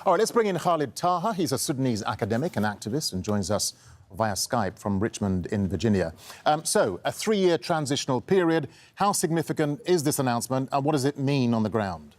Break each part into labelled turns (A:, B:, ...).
A: All right, let's bring in Khalid Taha. He's a Sudanese academic and activist and joins us via Skype from Richmond in Virginia. So, a 3-year transitional period. How significant is this announcement and what does it mean on the ground?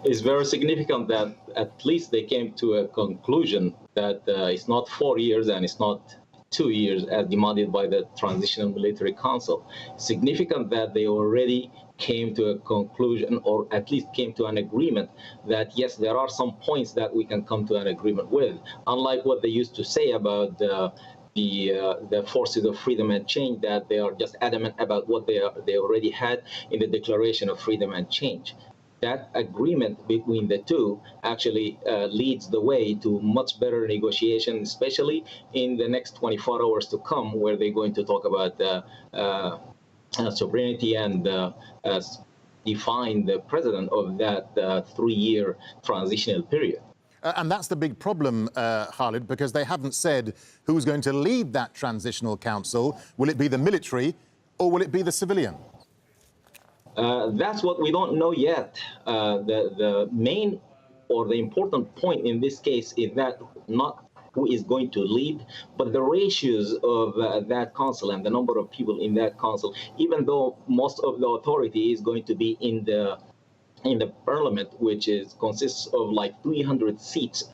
B: It's very significant that at least they came to a conclusion that it's not 4 years and it's not 2 years as demanded by the Transitional Military Council. Significant that they already came to a conclusion, or at least came to an agreement that yes, there are some points that we can come to an agreement with, unlike what they used to say about the forces of freedom and change, that they are just adamant about what they already had in the Declaration of Freedom and Change. That agreement between the two actually leads the way to much better negotiation, especially in the next 24 hours to come, where they're going to talk about sovereignty and define the president of that 3-year transitional period.
A: And that's the big problem, Khalid, because they haven't said who's going to lead that transitional council. Will it be the military or will it be the civilian?
B: That's what we don't know yet. The main or the important point in this case is that not who is going to lead, but the ratios of that council and the number of people in that council, even though most of the authority is going to be in the parliament, which consists of like 300 seats.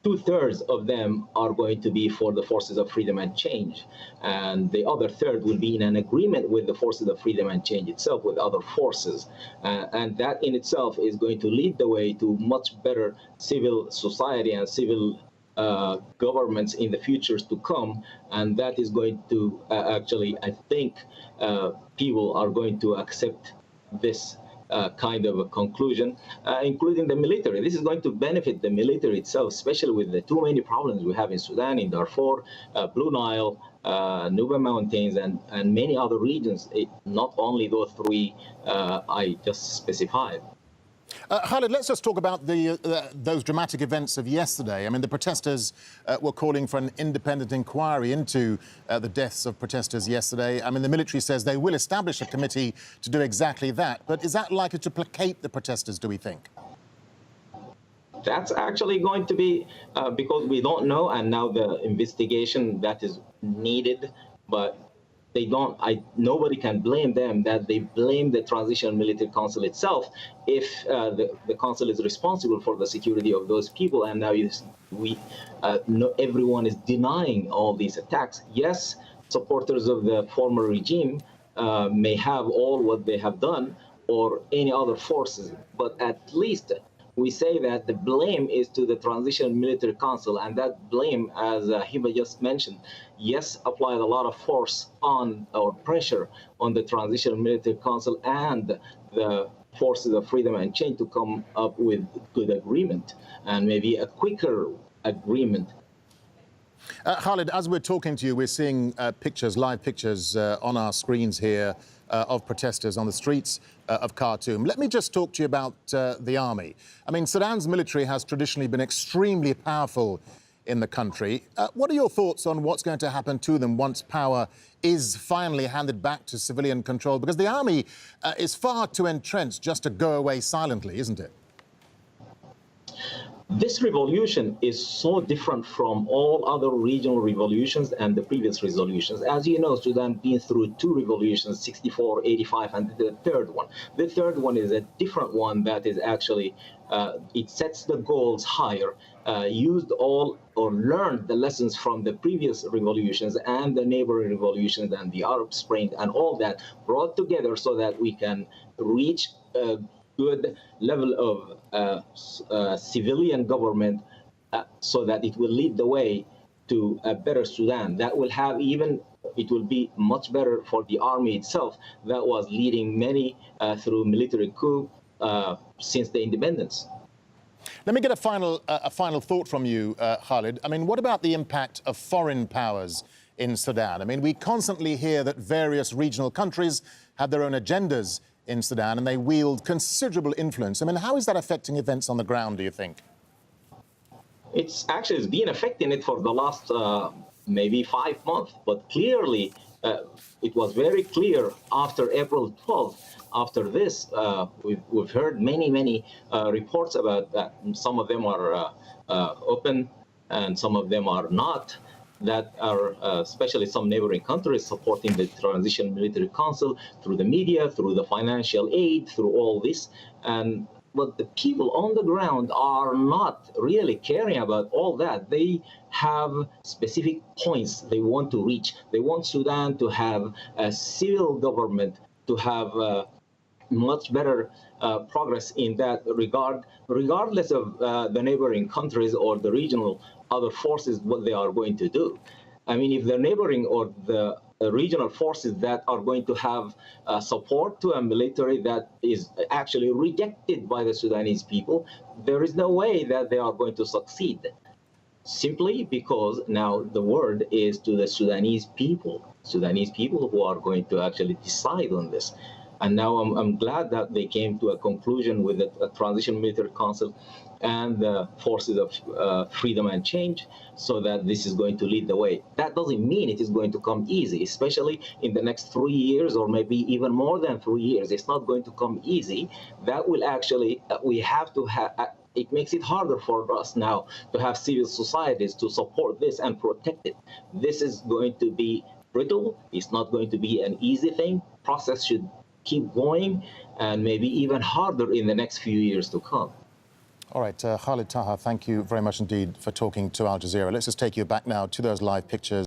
B: 2/3 of them are going to be for the forces of freedom and change, and the other third will be in an agreement with the forces of freedom and change itself, with other forces, and that in itself is going to lead the way to much better civil society and civil governments in the futures to come, and that is going to actually, I think, people are going to accept this kind of a conclusion, including the military. This is going to benefit the military itself, especially with the too many problems we have in Sudan, in Darfur, Blue Nile, Nuba Mountains, and many other regions, not only those three I just specified.
A: Khalid, let's just talk about those dramatic events of yesterday. I mean, the protesters were calling for an independent inquiry into the deaths of protesters yesterday. I mean, the military says they will establish a committee to do exactly that. But is that likely to placate the protesters, do we think?
B: That's actually going to be, because we don't know, and now the investigation that is needed, but they don't, nobody can blame them, that they blame the Transitional Military Council itself if the council is responsible for the security of those people. And now everyone is denying all these attacks. Yes, supporters of the former regime may have all what they have done, or any other forces, but at least we say that the blame is to the Transitional Military Council, and that blame, as Hiba just mentioned, yes, applied a lot of force on, or pressure on, the Transitional Military Council and the forces of freedom and change to come up with good agreement, and maybe a quicker agreement.
A: Khalid, as we're talking to you, we're seeing pictures, live pictures on our screens here of protesters on the streets of Khartoum. Let me just talk to you about the army. I mean, Sudan's military has traditionally been extremely powerful in the country. What are your thoughts on what's going to happen to them once power is finally handed back to civilian control? Because the army is far too entrenched just to go away silently, isn't it?
B: This revolution is so different from all other regional revolutions and the previous resolutions. As you know, Sudan been through 2 revolutions, 64, 85, and the third one. The third one is a different one that is actually, it sets the goals higher, used all or learned the lessons from the previous revolutions and the neighboring revolutions and the Arab Spring and all that, brought together so that we can reach good level of civilian government, so that it will lead the way to a better Sudan. That will have it will be much better for the army itself that was leading many through military coup since the independence.
A: Let me get a final thought from you, Khalid. I mean, what about the impact of foreign powers in Sudan? I mean, we constantly hear that various regional countries have their own agendas in Sudan, and they wield considerable influence. I mean, how is that affecting events on the ground, do you think?
B: It's been affecting it for the last maybe 5 months, but clearly it was very clear after April 12th. After this, we've heard many reports about that. Some of them are open, and some of them are not. That are especially some neighboring countries supporting the Transition Military Council through the media, through the financial aid, through all this. And but the people on the ground are not really caring about all that. They have specific points they want to reach. They want Sudan to have a civil government, to have much better progress in that regard, regardless of the neighboring countries or the regional other forces, what they are going to do. I mean, if the neighboring or the regional forces that are going to have support to a military that is actually rejected by the Sudanese people, there is no way that they are going to succeed. Simply because now the word is to the Sudanese people who are going to actually decide on this. And now I'm glad that they came to a conclusion with the Transition Military Council and the forces of freedom and change, so that this is going to lead the way. That doesn't mean it is going to come easy, especially in the next 3 years or maybe even more than 3 years. It's not going to come easy. That will actually, we have to have, it makes it harder for us now to have civil societies to support this and protect it. This is going to be brittle. It's not going to be an easy thing. Process should keep going, and maybe even harder in the next few years to come.
A: All right, Khalid Taha, thank you very much indeed for talking to Al Jazeera. Let's just take you back now to those live pictures.